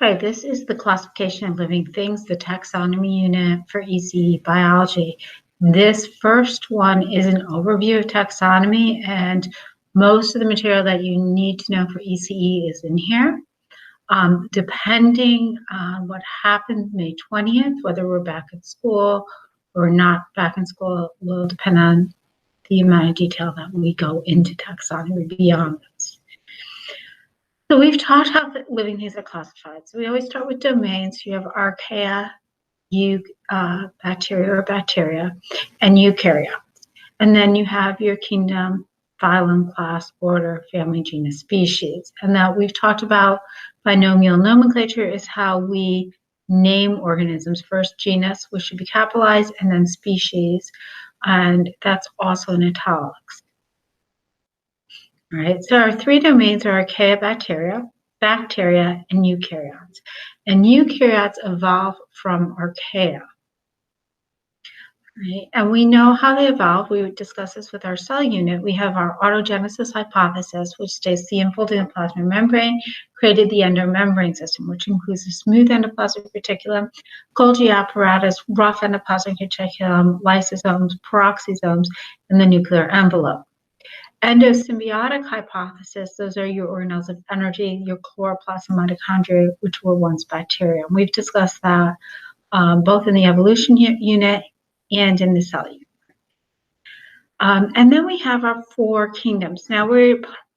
Okay, this is the classification of living things, the taxonomy unit for ECE biology. This first one is an overview of taxonomy, and most of the material that you need to know for ECE is in here. Depending on what happens May 20th, whether we're back at school or not back in school, will depend on the amount of detail that we go into taxonomy beyond this. So we've talked how living things are classified. So we always start with domains. You have Archaea, bacteria, and eukaryotes. And then you have your kingdom, phylum, class, order, family, genus, species. And that we've talked about binomial nomenclature is how we name organisms. First genus, which should be capitalized, and then species. And that's also in italics. All right, so our three domains are Archaea bacteria, and eukaryotes. And eukaryotes evolve from Archaea. Right? And we know how they evolve. We would discuss this with our cell unit. We have our autogenesis hypothesis, which states the unfolding of plasma membrane created the endomembrane system, which includes the smooth endoplasmic reticulum, Golgi apparatus, rough endoplasmic reticulum, lysosomes, peroxisomes, and the nuclear envelope. Endosymbiotic hypothesis, those are your organelles of energy, your chloroplasts and mitochondria, which were once bacteria. And we've discussed that both in the evolution unit and in the cell unit. And then we have our four kingdoms. Now,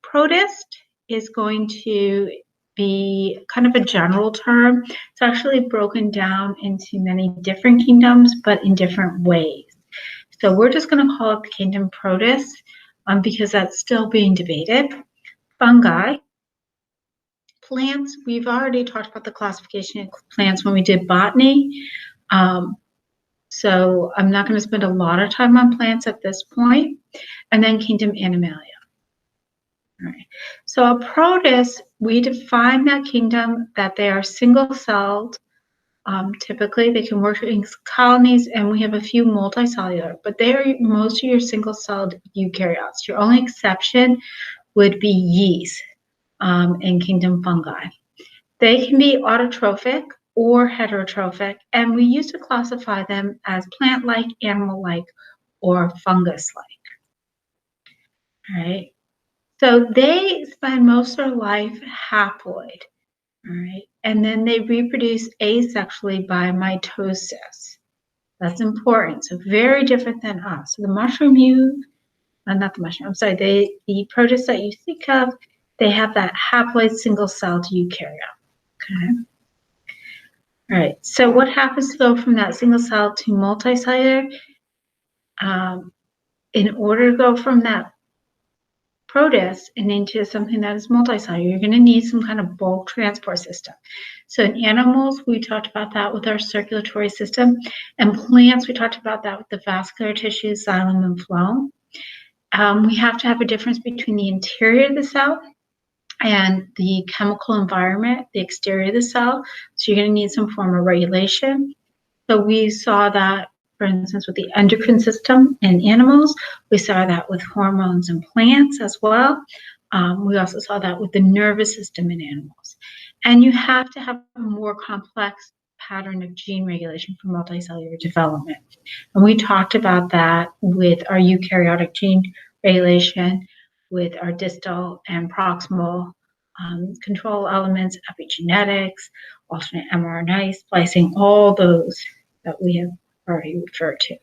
protist is going to be kind of a general term. It's actually broken down into many different kingdoms, but in different ways. So we're just going to call it the kingdom protist. Because that's still being debated. Fungi, plants, we've already talked about the classification of plants when we did botany. So I'm not going to spend a lot of time on plants at this point. And then kingdom Animalia. All right. So a protist, we define that kingdom that they are single-celled. Typically, they can work in colonies, and we have a few multicellular, but they are most of your single-celled eukaryotes. Your only exception would be yeast in kingdom fungi. They can be autotrophic or heterotrophic, and we used to classify them as plant-like, animal-like, or fungus-like. All right. So they spend most of their life haploid. All right, and then they reproduce asexually by mitosis. That's important. So very different than us. So the mushroom not the mushroom, I'm sorry, the protist that you think of, they have that haploid single-celled eukaryote. Okay. All right, so what happens to go from that single cell to multicellular? In order to go from that protist and into something that is multicellular, you're going to need some kind of bulk transport system. So in animals, we talked about that with our circulatory system. And plants, we talked about that with the vascular tissue, xylem and phloem. We have to have a difference between the interior of the cell and the chemical environment, the exterior of the cell. So you're going to need some form of regulation. So we saw that, for instance, with the endocrine system in animals. We saw that with hormones in plants as well. We also saw that with the nervous system in animals. And you have to have a more complex pattern of gene regulation for multicellular development. And we talked about that with our eukaryotic gene regulation, with our distal and proximal control elements, epigenetics, alternate mRNA splicing, all those that we have already referred to.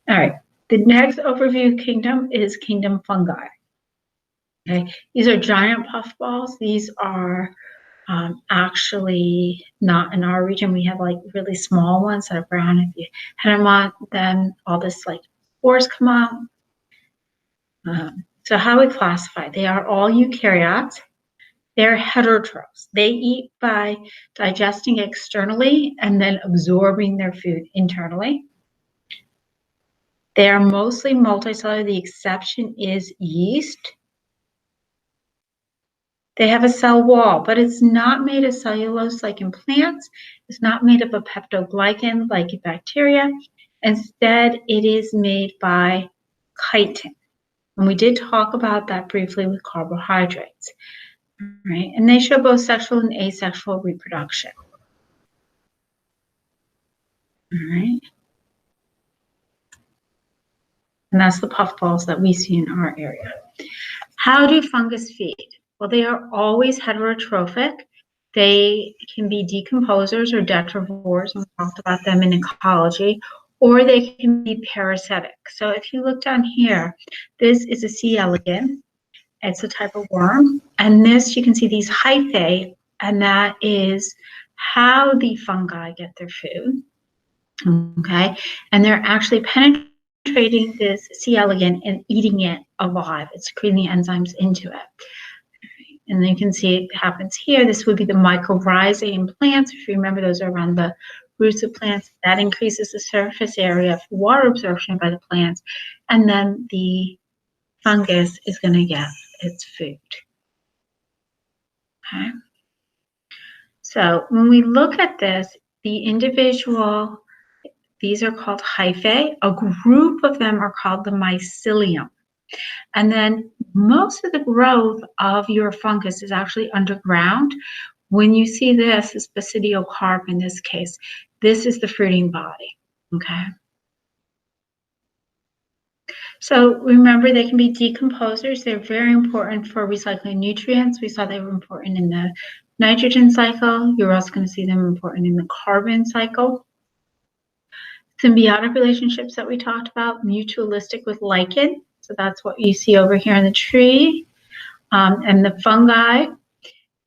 All right, the next overview kingdom is kingdom fungi. Okay, these are giant puffballs. These are actually not in our region. We have like really small ones that are brown. If you head them on, then all this like spores come out. So how we classify? They are all eukaryotes. They're heterotrophs. They eat by digesting externally and then absorbing their food internally. They are mostly multicellular. The exception is yeast. They have a cell wall, but it's not made of cellulose like in plants. It's not made up of peptoglycan like in bacteria. Instead, it is made by chitin. And we did talk about that briefly with carbohydrates. right? And they show both sexual and asexual reproduction. All right. And that's the puffballs that we see in our area. How do fungus feed? Well, they are always heterotrophic. They can be decomposers or detrivores, and we talked about them in ecology, or they can be parasitic. So if you look down here, this is a C. elegans. It's a type of worm. And this, you can see these hyphae, and that is how the fungi get their food. Okay, and they're actually penetrating this C. elegans and eating it alive. It's creating the enzymes into it. And then you can see it happens here. This would be the mycorrhizae in plants. If you remember, those are around the roots of plants. That increases the surface area for water absorption by the plants. And then the fungus is going to get its food. Okay. So when we look at this, the individual, these are called hyphae. A group of them are called the mycelium. And then most of the growth of your fungus is actually underground. When you see this basidiocarp in this case, this is the fruiting body, okay? So remember, they can be decomposers. They're very important for recycling nutrients. We saw they were important in the nitrogen cycle. You're also going to see them important in the carbon cycle. Symbiotic relationships that we talked about, mutualistic with lichen. So that's what you see over here in the tree. And the fungi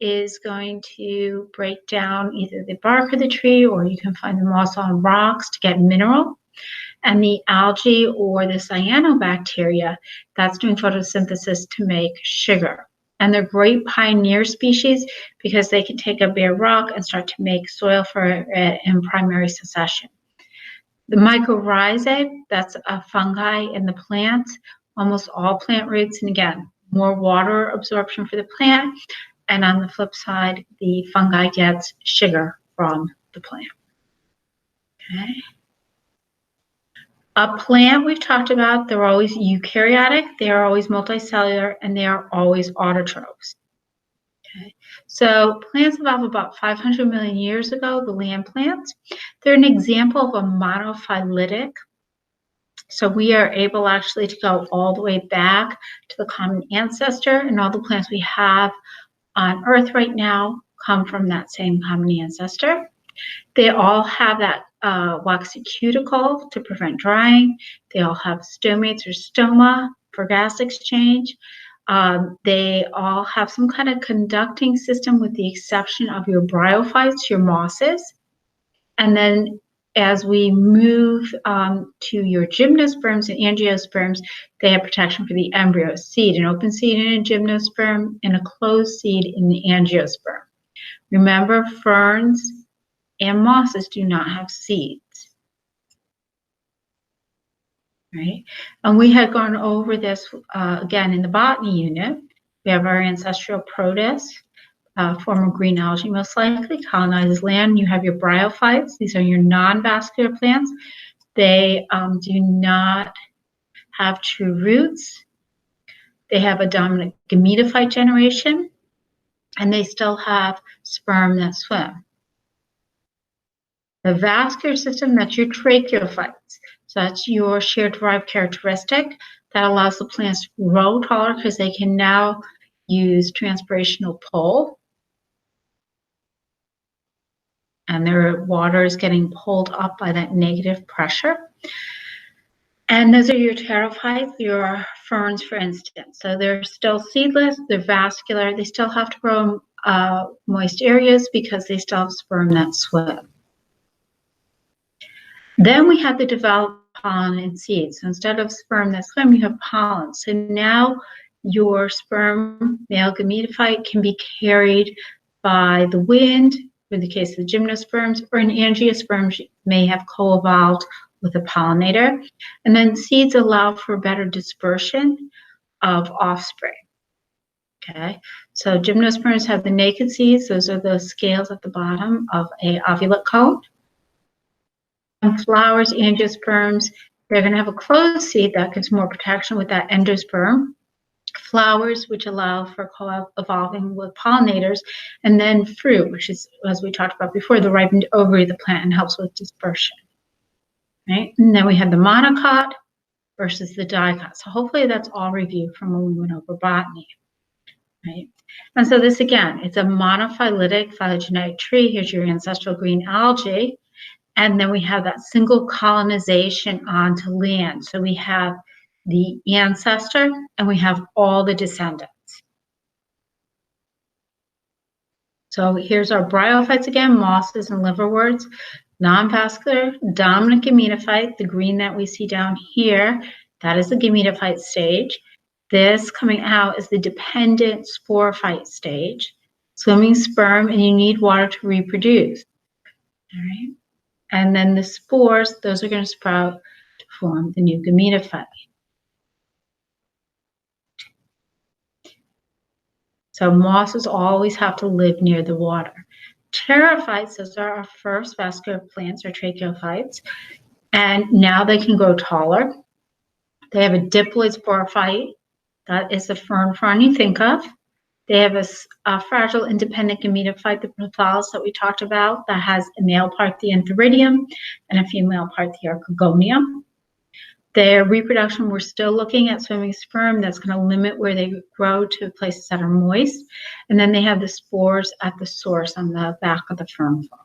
is going to break down either the bark of the tree, or you can find them also on rocks to get mineral. And the algae or the cyanobacteria, that's doing photosynthesis to make sugar. And they're great pioneer species because they can take a bare rock and start to make soil for it in primary succession. The mycorrhizae, that's a fungi in the plant, almost all plant roots, and again, more water absorption for the plant. And on the flip side, the fungi gets sugar from the plant. Okay. A plant we've talked about, they're always eukaryotic, they are always multicellular, and they are always autotrophs. Okay. So plants evolved about 500 million years ago, the land plants. They're an example of a monophyletic. So we are able actually to go all the way back to the common ancestor, and all the plants we have on Earth right now come from that same common ancestor. They all have that waxy cuticle to prevent drying. They all have stomates or stoma for gas exchange. They all have some kind of conducting system with the exception of your bryophytes, your mosses. And then as we move to your gymnosperms and angiosperms, they have protection for the embryo seed, an open seed in a gymnosperm and a closed seed in the angiosperm. Remember, ferns and mosses do not have seeds, right? And we had gone over this again in the botany unit. We have our ancestral protists, former green algae most likely, colonizes land. You have your bryophytes. These are your non-vascular plants. They do not have true roots. They have a dominant gametophyte generation, and they still have sperm that swim. The vascular system, that's your tracheophytes. So that's your shear-derived characteristic that allows the plants to grow taller because they can now use transpirational pull. And their water is getting pulled up by that negative pressure. And those are your pterophytes, your ferns, for instance. So they're still seedless, they're vascular, they still have to grow moist areas because they still have sperm that swim. Then we have the developed pollen and seeds. So instead of sperm that swim, you have pollen. So now your sperm, male gametophyte, can be carried by the wind, in the case of the gymnosperms, or an angiosperm may have co-evolved with a pollinator. And then seeds allow for better dispersion of offspring. Okay, so gymnosperms have the naked seeds. Those are the scales at the bottom of a ovulate cone. Flowers, angiosperms, they're going to have a closed seed that gives more protection with that endosperm. flowers, which allow for co-evolving with pollinators, and then fruit, which is, as we talked about before, the ripened ovary of the plant and helps with dispersion. Right? And then we have the monocot versus the dicot. So hopefully that's all reviewed from when we went over botany. Right? And so this again, it's a monophyletic phylogenetic tree. Here's your ancestral green algae. And then we have that single colonization onto land. So we have the ancestor and we have all the descendants. So here's our bryophytes again, mosses and liverworts, non-vascular, dominant gametophyte, the green that we see down here, that is the gametophyte stage. This coming out is the dependent sporophyte stage, swimming sperm, and you need water to reproduce. All right. And then the spores, those are going to sprout to form the new gametophyte. So mosses always have to live near the water. Pterophytes, those are our first vascular plants, or tracheophytes, and now they can grow taller. They have a diploid sporophyte. That is the fern you think of. They have a fragile independent gametophyte, the prothallus that we talked about, that has a male part, the antheridium, and a female part, the archegonium. Their reproduction, we're still looking at swimming sperm. That's going to limit where they grow to places that are moist. And then they have the spores at the source on the back of the fern frond.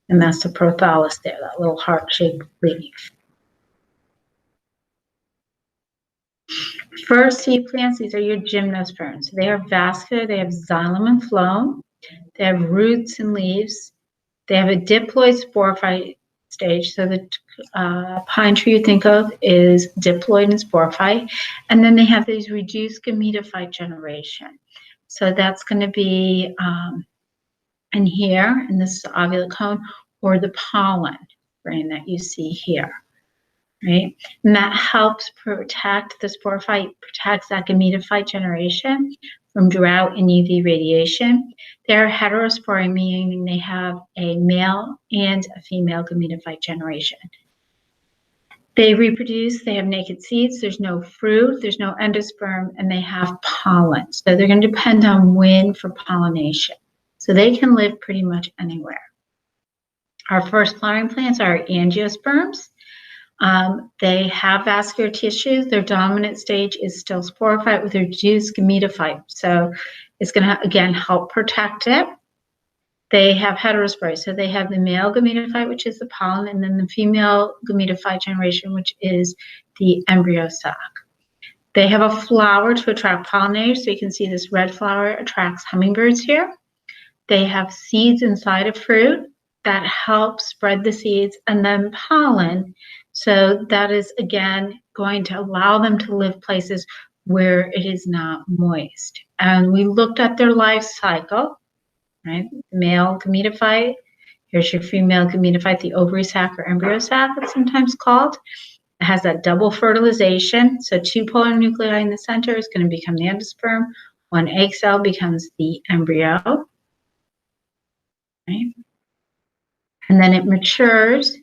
And that's the prothallus there, that little heart-shaped leaf. First seed plants, these are your gymnosperms. They are vascular, they have xylem and phloem, they have roots and leaves, they have a diploid sporophyte stage. So the pine tree you think of is diploid and sporophyte. And then they have these reduced gametophyte generation. So that's going to be in here, in this ovulate cone, or the pollen grain that you see here. Right? And that helps protect the sporophyte, protects that gametophyte generation from drought and UV radiation. They're heterospory, meaning they have a male and a female gametophyte generation. They reproduce, they have naked seeds, there's no fruit, there's no endosperm, and they have pollen. So they're going to depend on wind for pollination. So they can live pretty much anywhere. Our first flowering plants are angiosperms. They have vascular tissues. Their dominant stage is still sporophyte with reduced gametophyte. So it's going to, again, help protect it. They have heterospory. So they have the male gametophyte, which is the pollen, and then the female gametophyte generation, which is the embryo sac. They have a flower to attract pollinators. So you can see this red flower attracts hummingbirds here. They have seeds inside of fruit that help spread the seeds, and then pollen. So that is, again, going to allow them to live places where it is not moist. And we looked at their life cycle, right? Male gametophyte. Here's your female gametophyte, the ovary sac or embryo sac, it's sometimes called. It has that double fertilization. So two polar nuclei in the center is going to become the endosperm. One egg cell becomes the embryo. Right? And then it matures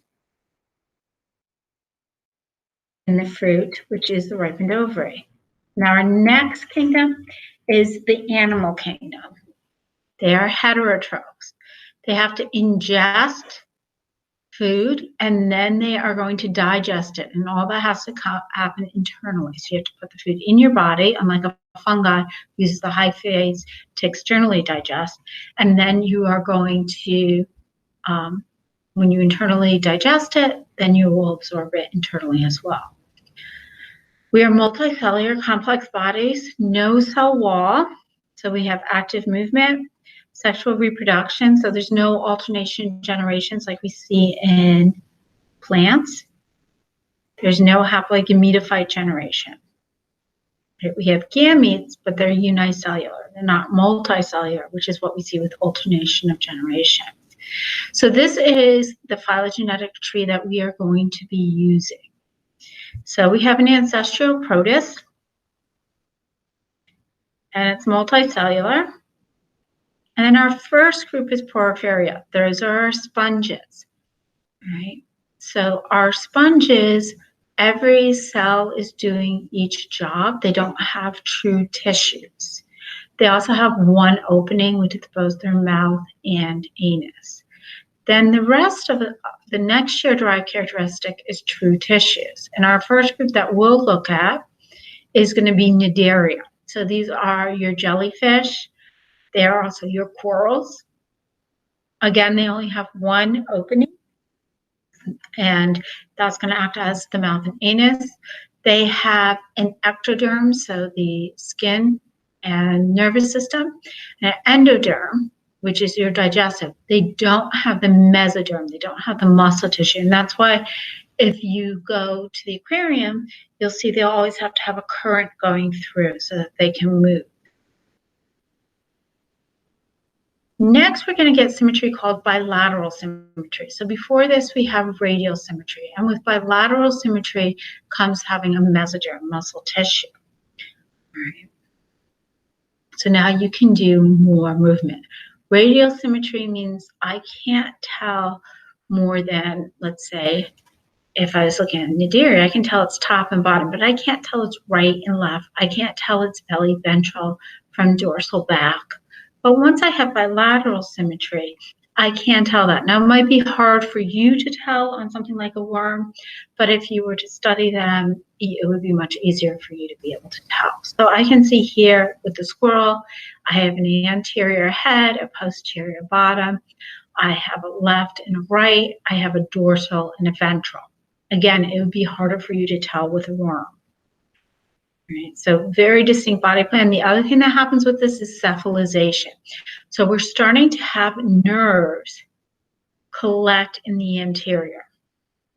in the fruit, which is the ripened ovary. Now our next kingdom is the animal kingdom. They are heterotrophs. They have to ingest food and then they are going to digest it, and all that has to happen internally. So you have to put the food in your body, unlike a fungi uses the hyphae to externally digest, and then you are going to when you internally digest it, then you will absorb it internally as well. We are multicellular complex bodies, no cell wall. So we have active movement, sexual reproduction. So there's no alternation generations like we see in plants. There's no haploid gametophyte generation. We have gametes, but they're unicellular. They're not multicellular, which is what we see with alternation of generation. So this is the phylogenetic tree that we are going to be using. So we have an ancestral protist, and it's multicellular. And then our first group is porphyria. Those are our sponges, right? So our sponges every cell is doing each job. They don't have true tissues. They also have one opening, which is both their mouth and anus. Then the rest of the next shared-derived characteristic is true tissues. And our first group that we'll look at is going to be Cnidaria. So these are your jellyfish. They are also your corals. Again, they only have one opening, and that's going to act as the mouth and anus. They have an ectoderm, so the skin and nervous system, and an endoderm, which is your digestive. They don't have the mesoderm. They don't have the muscle tissue. And that's why if you go to the aquarium, you'll see they'll always have to have a current going through so that they can move. Next, we're going to get symmetry called bilateral symmetry. So before this, we have radial symmetry. And with bilateral symmetry comes having a mesoderm, muscle tissue. All right. So now you can do more movement. Radial symmetry means I can't tell more than, let's say, if I was looking at Cnidaria, I can tell it's top and bottom, but I can't tell it's right and left. I can't tell it's belly, ventral from dorsal back. But once I have bilateral symmetry, I can tell that. Now, it might be hard for you to tell on something like a worm, but if you were to study them, it would be much easier for you to be able to tell. So I can see here with the squirrel, I have an anterior head, a posterior bottom. I have a left and a right. I have a dorsal and a ventral. Again, it would be harder for you to tell with a worm. Right? So very distinct body plan. The other thing that happens with this is cephalization. So we're starting to have nerves collect in the anterior.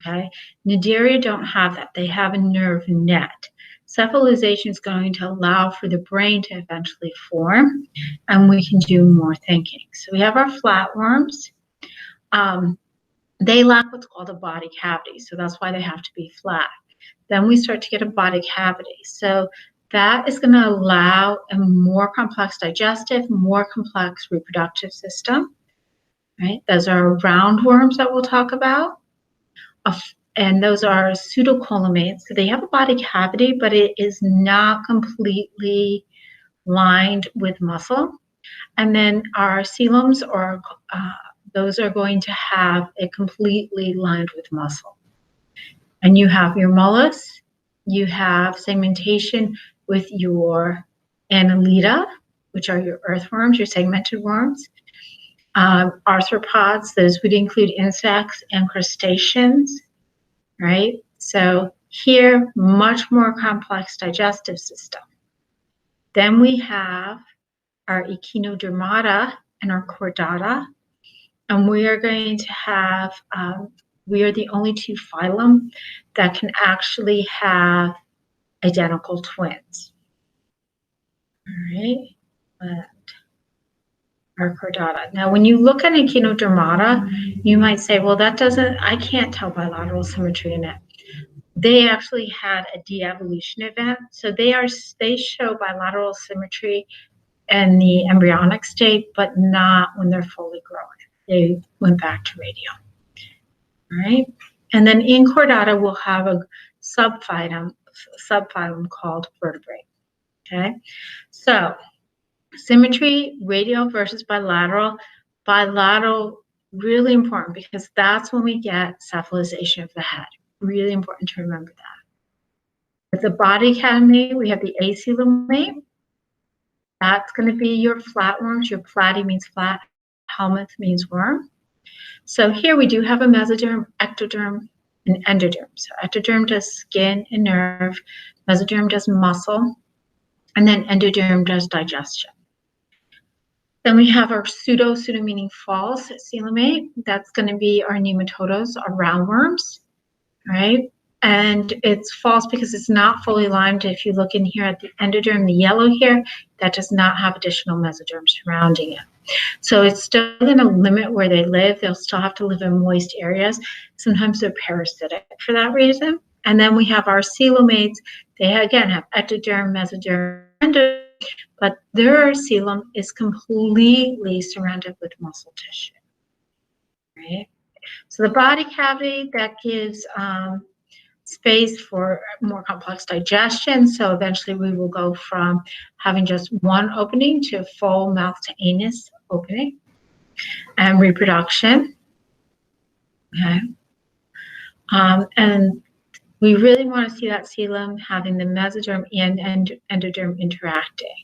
Okay, Cnidaria don't have that. They have a nerve net. Cephalization is going to allow for the brain to eventually form, and we can do more thinking. So we have our flatworms. They lack what's called a body cavity, so that's why they have to be flat. Then we start to get a body cavity. So that is going to allow a more complex digestive, more complex reproductive system. Right? Those are roundworms that we'll talk about. And those are pseudocolumnates. So they have a body cavity, but it is not completely lined with muscle. And then our coelums, those are going to have it completely lined with muscle. And you have your mollusks, you have segmentation with your annelida, which are your earthworms, your segmented worms. Arthropods, those would include insects and crustaceans, right? So here, much more complex digestive system. Then we have our echinodermata and our chordata, and we are going to have, we are the only two phylum that can actually have identical twins. All right, our chordata. Now, when you look at echinodermata, you might say, well, that doesn't, I can't tell bilateral symmetry in it. They actually had a de-evolution event. So they show bilateral symmetry in the embryonic state, but not when they're fully grown. They went back to radial. All right. And then in chordata, we'll have a subphylum called vertebrate. Okay. So symmetry, radial versus bilateral. Bilateral, really important because that's when we get cephalization of the head. Really important to remember that. With the body cavity, we have the acoelomate. That's going to be your flatworms. Your platy means flat, helminth means worm. So here we do have a mesoderm, ectoderm, and endoderm. So ectoderm does skin and nerve, mesoderm does muscle, and then endoderm does digestion. Then we have our pseudo meaning false coelomate. That's going to be our nematodes, our roundworms, right? And it's false because it's not fully lined. If you look in here at the endoderm, the yellow here, that does not have additional mesoderm surrounding it. So it's still going to limit where they live. They'll still have to live in moist areas. Sometimes they're parasitic for that reason. And then we have our coelomates. They again have ectoderm, mesoderm, endoderm, but their coelom is completely surrounded with muscle tissue. Right? So the body cavity, that gives space for more complex digestion. So eventually we will go from having just one opening to full mouth to anus opening. And reproduction. Okay. And we really want to see that coelom having the mesoderm and endoderm interacting.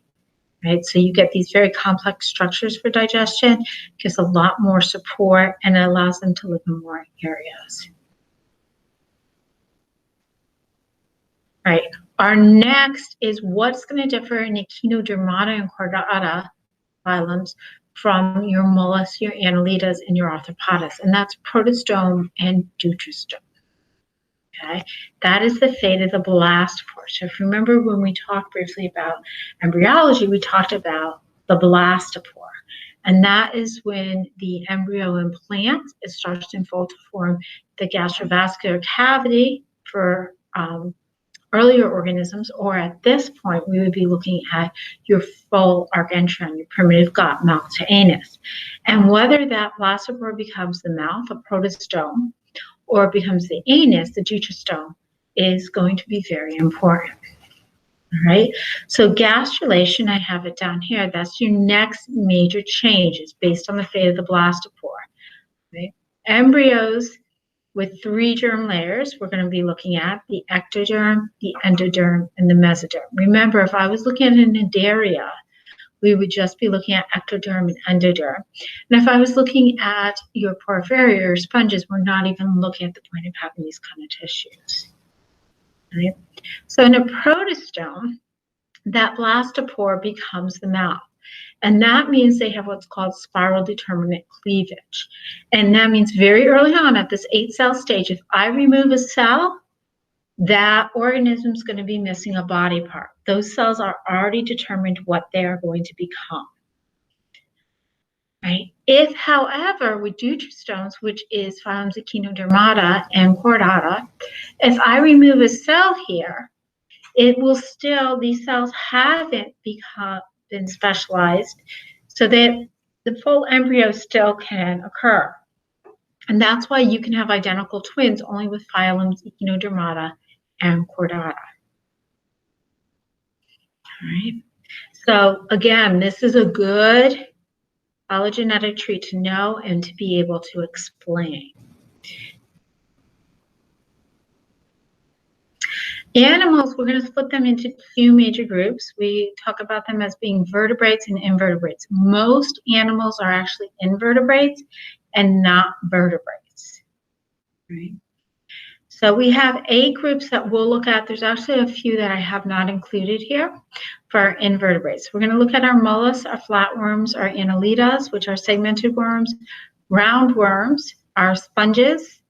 Right, so you get these very complex structures for digestion, gives a lot more support, and it allows them to live in more areas. Right, our next is what's going to differ in Echinodermata and Chordata phylums from your mollusks, your annelidas, and your arthropods, and that's protostome and deuterostome. Okay, that is the fate of the blastophore. So if you remember when we talked briefly about embryology, we talked about the blastophore, and that is when the embryo implants, it starts to unfold to form the gastrovascular cavity for earlier organisms, or at this point, we would be looking at your full archenteron, your primitive gut, mouth to anus. And whether that blastophore becomes the mouth, a protostome, or becomes the anus, the deuterostome, is going to be very important. All right, so gastrulation, I have it down here, that's your next major change. It's based on the fate of the blastophore. Right? Embryos with 3 germ layers, we're going to be looking at the ectoderm, the endoderm, and the mesoderm. Remember, if I was looking at an Cnidaria, we would just be looking at ectoderm and endoderm. And if I was looking at your porphyria or sponges, we're not even looking at the point of having these kind of tissues. Right? So in a protostome, that blastophore becomes the mouth. And that means they have what's called spiral determinate cleavage. And that means very early on at this 8-cell stage, if I remove a cell, that organism is going to be missing a body part. Those cells are already determined what they are going to become. Right? If, however, with deuterostomes, which is phylums Echinodermata and Chordata, if I remove a cell here, it will still, these cells haven't been specialized so that the full embryo still can occur. And that's why you can have identical twins only with phylums Echinodermata and Chordata. All right. So again, this is a good phylogenetic tree to know and to be able to explain. Animals, we're going to split them into 2 major groups. We talk about them as being vertebrates and invertebrates. Most animals are actually invertebrates and not vertebrates. Right? So we have 8 groups that we'll look at. There's actually a few that I have not included here for invertebrates. We're going to look at our mollusks, our flatworms, our annelidas, which are segmented worms, roundworms, our sponges,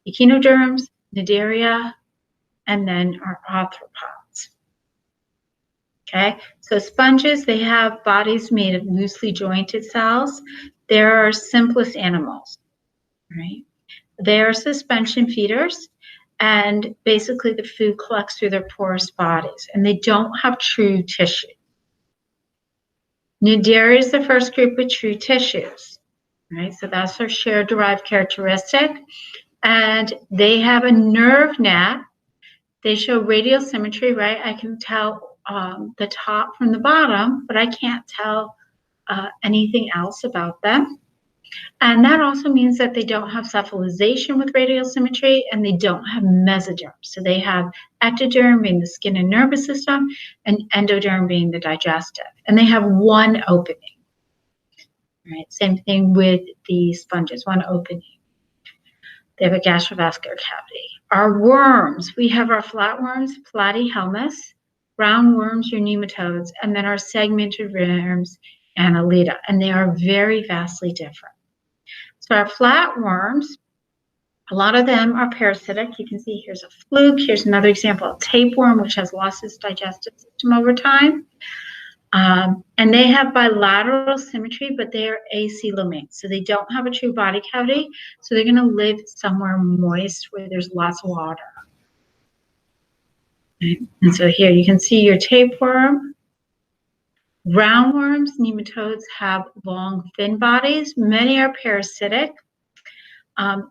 echinoderms, cnidaria, and then our arthropods. Okay, so sponges, they have bodies made of loosely jointed cells. They're our simplest animals, right? They are suspension feeders, and basically the food collects through their porous bodies, and they don't have true tissue. Cnidaria is the first group with true tissues, right? So that's our shared derived characteristic, and they have a nerve net. They show radial symmetry, right? I can tell the top from the bottom, but I can't tell anything else about them. And that also means that they don't have cephalization with radial symmetry, and they don't have mesoderm. So they have ectoderm being the skin and nervous system, and endoderm being the digestive. And they have 1 opening. Right? Same thing with the sponges, 1 opening. They have a gastrovascular cavity. Our worms, we have our flatworms, platyhelminths, roundworms, your nematodes, and then our segmented worms, annelida, and they are very vastly different. So our flatworms, a lot of them are parasitic. You can see here's a fluke. Here's another example of tapeworm, which has lost its digestive system over time. And they have bilateral symmetry, but they are acoelomates. So they don't have a true body cavity. So they're going to live somewhere moist where there's lots of water. Okay. And so here you can see your tapeworm. Roundworms, nematodes have long, thin bodies. Many are parasitic.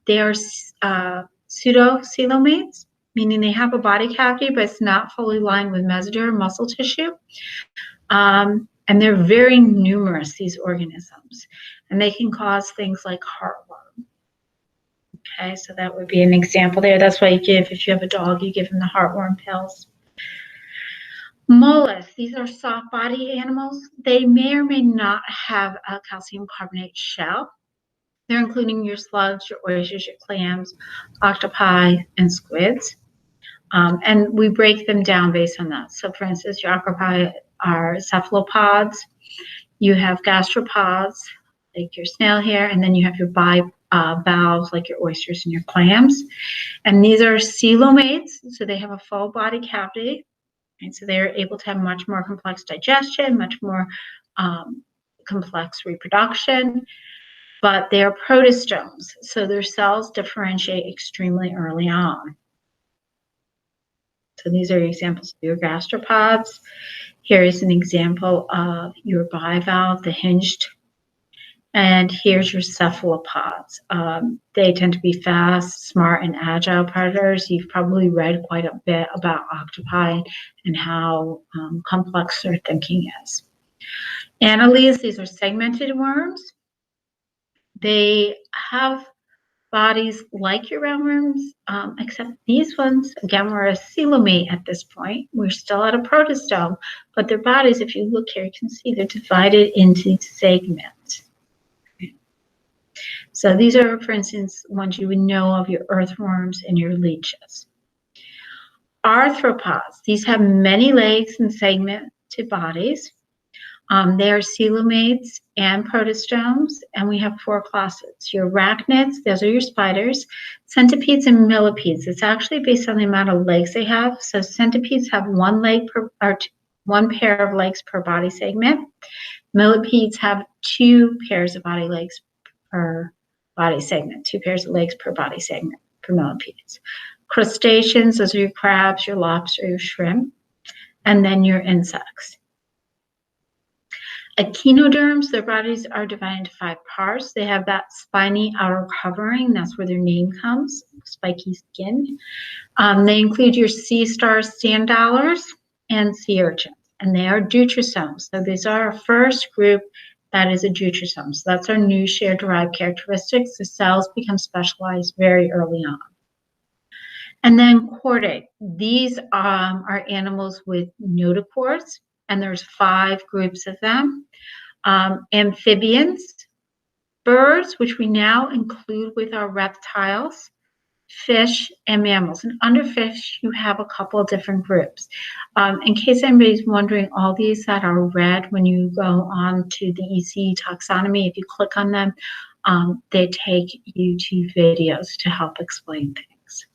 They are pseudocoelomates, meaning they have a body cavity, but it's not fully lined with mesoderm muscle tissue. And they're very numerous, these organisms, and they can cause things like heartworm. Okay, so that would be an example there. That's why you give, if you have a dog, you give them the heartworm pills. Mollusks, these are soft body animals. They may or may not have a calcium carbonate shell. They're including your slugs, your oysters, your clams, octopi, and squids. And we break them down based on that. So for instance, your octopi are cephalopods. You have gastropods, like your snail here, and then you have your bivalves, like your oysters and your clams. And these are coelomates, so they have a full body cavity. And so they're able to have much more complex digestion, much more complex reproduction, but they're protostomes, so their cells differentiate extremely early on. So these are examples of your gastropods. Here is an example of your bivalve, the hinged. And here's your cephalopods. They tend to be fast, smart, and agile predators. You've probably read quite a bit about octopi and how complex their thinking is. Annelids, these are segmented worms. They have bodies like your roundworms, except these ones, again, we're a coelomate at this point. We're still at a protostome, but their bodies, if you look here, you can see they're divided into segments. So these are, for instance, ones you would know of, your earthworms and your leeches. Arthropods, these have many legs and segmented bodies. They are coelomates and protostomes, and we have 4 classes. Your arachnids, those are your spiders, centipedes and millipedes. It's actually based on the amount of legs they have. So centipedes have 1 leg per, or 1 pair of legs per body segment. Millipedes have 2 pairs of body legs per body segment, 2 pairs of legs per body segment for millipedes. Crustaceans, those are your crabs, your lobster, your shrimp, and then your insects. Echinoderms, their bodies are divided into 5 parts. They have that spiny outer covering. That's where their name comes, spiky skin. They include your sea stars, sand dollars, and sea urchins, and they are deuterostomes. So these are our first group that is a deuterostome. So that's our new shared-derived characteristics. The cells become specialized very early on. And then chordate. These are animals with notochords, and there's 5 groups of them. Amphibians, birds, which we now include with our reptiles, fish, and mammals. And under fish, you have a couple of different groups. In case anybody's wondering, all these that are red, when you go on to the EC taxonomy, if you click on them, they take you to videos to help explain things.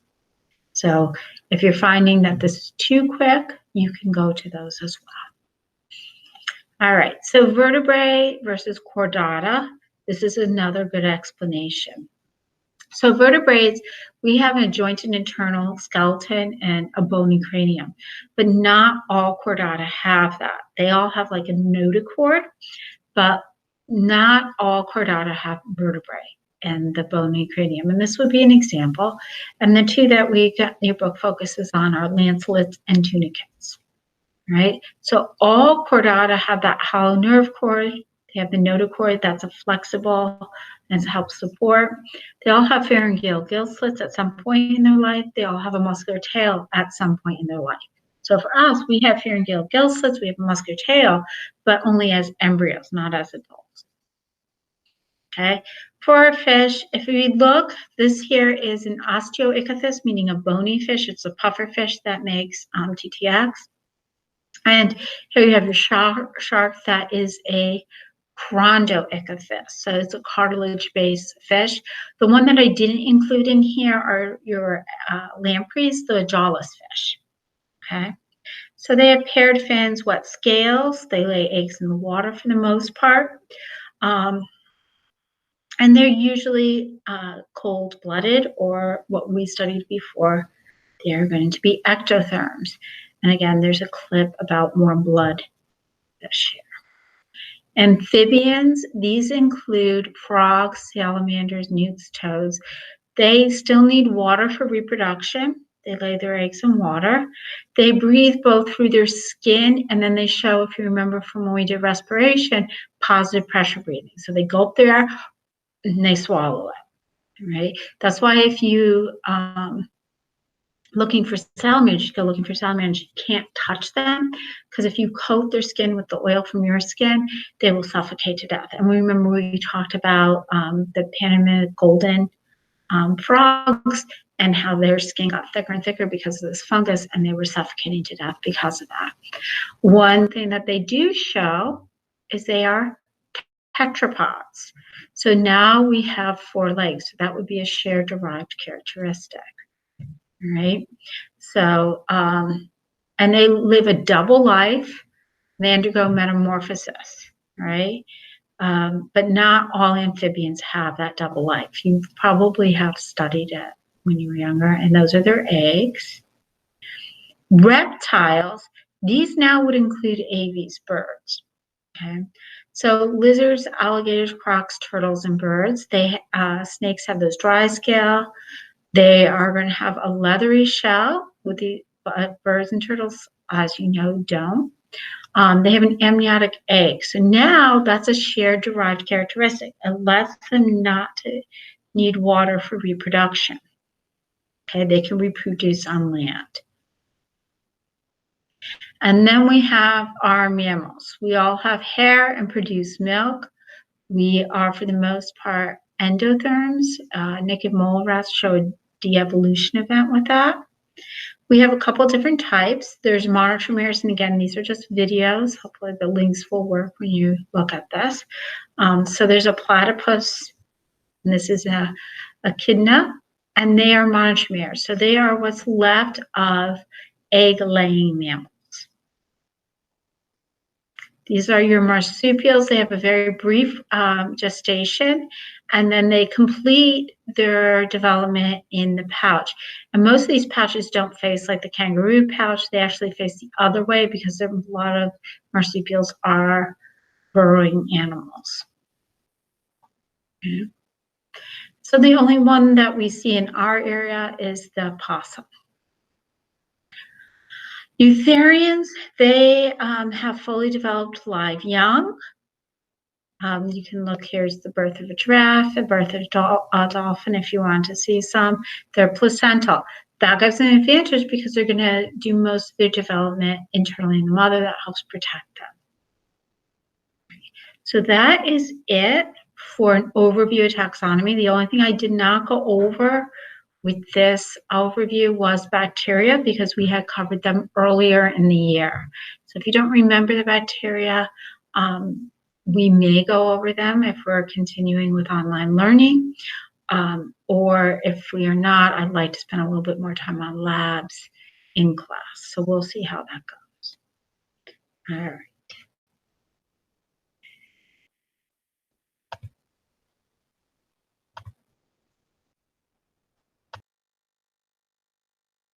So if you're finding that this is too quick, you can go to those as well. All right, so vertebrae versus chordata. This is another good explanation. So vertebrates, we have a jointed internal skeleton and a bony cranium, but not all chordata have that. They all have like a notochord, but not all chordata have vertebrae and the bony cranium. And this would be an example. And the 2 that we got your book focuses on are lancelets and tunicates. Right? So all chordata have that hollow nerve cord. They have the notochord, that's a flexible and helps support. They all have pharyngeal gill slits at some point in their life. They all have a muscular tail at some point in their life. So for us, we have pharyngeal gill slits, we have a muscular tail, but only as embryos, not as adults. Okay, for a fish, if we look, this here is an osteoichthys, meaning a bony fish. It's a puffer fish that makes TTX. And here you have your shark that is a chondroichthys. So it's a cartilage-based fish. The one that I didn't include in here are your lampreys, the jawless fish. Okay. So they have paired fins, wet scales. They lay eggs in the water for the most part. And they're usually cold-blooded, or what we studied before, they're going to be ectotherms. And again, there's a clip about warm blood fish here. Amphibians, these include frogs, salamanders, newts, toads. They still need water for reproduction. They lay their eggs in water. They breathe both through their skin, and then they show, if you remember from when we did respiration, positive pressure breathing. So they gulp their air and they swallow it, right? That's why if you looking for salamanders, you go looking for salamanders, you can't touch them, because if you coat their skin with the oil from your skin, they will suffocate to death. And we remember we talked about the Panama golden frogs and how their skin got thicker and thicker because of this fungus, and they were suffocating to death because of that. One thing that they do show is they are tetrapods. So now we have 4 legs. So that would be a shared derived characteristic, right? So, and they live a double life. They undergo metamorphosis, right? But not all amphibians have that double life. You probably have studied it when you were younger, and those are their eggs. Reptiles, these now would include aves, birds. Okay, so lizards, alligators, crocs, turtles, and birds. Snakes have those dry scale. They are going to have a leathery shell, with the birds and turtles, as you know, don't. They have an amniotic egg. So now that's a shared derived characteristic. It lets them not to need water for reproduction. Okay, they can reproduce on land. And then we have our mammals. We all have hair and produce milk. We are, for the most part, endotherms. Naked mole rats show a de-evolution event with that. We have a couple different types. There's monotromeres, and again, these are just videos. Hopefully the links will work when you look at this. So there's a platypus, and this is a echidna, and they are monotromeres. So they are what's left of egg-laying mammals. These are your marsupials. They have a very brief gestation, and then they complete their development in the pouch. And most of these pouches don't face like the kangaroo pouch. They actually face the other way because a lot of marsupials are burrowing animals. Okay. So the only one that we see in our area is the possum. Eutherians, they have fully developed live young. You can look, here's the birth of a giraffe, the birth of a dolphin if you want to see some. They're placental. That gives them an advantage because they're going to do most of their development internally in the mother. That helps protect them. So that is it for an overview of taxonomy. The only thing I did not go over with this overview was bacteria, because we had covered them earlier in the year. So if you don't remember the bacteria, we may go over them if we're continuing with online learning, or if we are not, I'd like to spend a little bit more time on labs in class. So we'll see how that goes. All right.